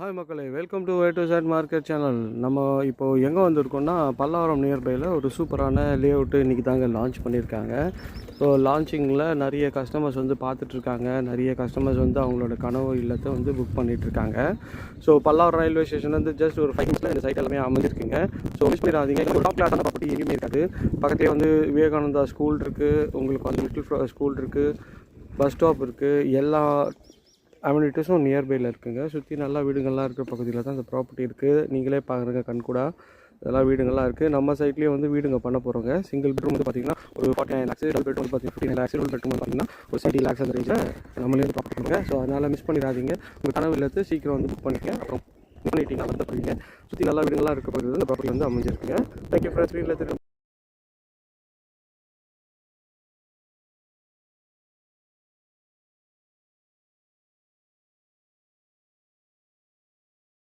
Hi மக்களே, welcome to A to Z market channel. நம்ம இப்போது எங்கே வந்திருக்கோம்னா பல்லாவரம் நியர்பையில் ஒரு சூப்பரான லே அவுட்டு இன்றைக்கி தாங்க லான்ச் பண்ணியிருக்காங்க. ஸோ லான்ச்சிங்கில் நிறைய கஸ்டமர்ஸ் வந்து பார்த்துட்ருக்காங்க. நிறைய கஸ்டமர்ஸ் வந்து அவங்களோட கனவு இல்லத்தை வந்து புக் பண்ணிகிட்ருக்காங்க. ஸோ பல்லாவரம் ரயில்வே ஸ்டேஷன் வந்து ஜஸ்ட் ஒரு 5 மினிட்ஸில் இந்த சைட் எல்லாமே அமைஞ்சிருக்குங்க. ஸோ மிஸ் பண்ணிடாதீங்க. ஒரு டாப் கிளாஸான ப்ராப்பர்ட்டி எங்கேயுமே இருக்காது. பக்கத்துலேயே வந்து விவேகானந்தா ஸ்கூல் இருக்குது, உங்களுக்கு வந்து லிட்டில் ஸ்கூல் இருக்குது, பஸ் ஸ்டாப் இருக்குது, எல்லா அம்யூனிட்டிஸும் நியர்பையில் இருக்குங்க. சுற்றி நல்லா வீடுங்கள்லாம் இருக்கிற பகுதியில் தான் இந்த ப்ராப்பர்ட்டி இருக்குது. நீங்களே பாருங்கள் கண்கூடா இதெல்லாம் வீடுங்கள்லாம் இருக்குது. நம்ம சைட்லேயே வந்து வீடுங்க பண்ண போகிறோங்க. சிங்கிள் பெட்ரூம் வந்து பார்த்திங்கன்னா ஒரு 49 lakhs, டபுள் பெட்ரூம் வந்து பார்த்திங்கன்னா 59 lakhs, டபுள் பெட்ரூம் வந்து பார்த்திங்கன்னா ஒரு 70 lakhs அந்த ரேஞ்சில் நம்மளே வந்து ப்ராப்பர்ட்டி பண்ணுங்க. ஸோ அதனால் மிஸ் பண்ணிடாதீங்க. உங்கள் கனவு இல்லத்தை சீக்கிரம் வந்து புக் பண்ணிக்கங்க. அப்புறம் பண்ணிட்டீங்கன்னா வந்து போகிறீங்க. சுற்றி நல்லா வீடுங்கள்லாம் இருக்க பகுதியில் இந்த ப்ராப்பர்ட்டி வந்து அமைஞ்சிருக்குங்க. Thank you friends. வீட்டில்